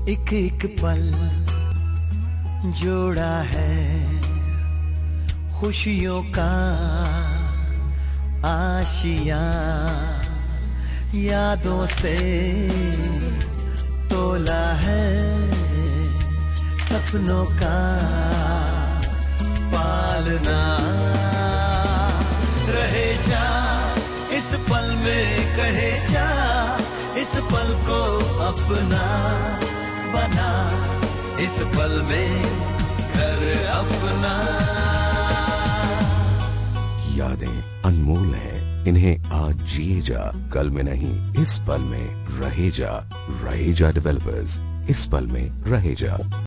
एक एक पल जोड़ा है खुशियों का आशियां, यादों से तोला है सपनों का पालना। रहे जा इस पल में, कहे जा इस पल को अपना बना, इस पल में घर अपना। यादें अनमोल हैं, इन्हें आज जिए जा, कल में नहीं इस पल में रहे जा। रहेजा डेवलपर्स, इस पल में रहे जा।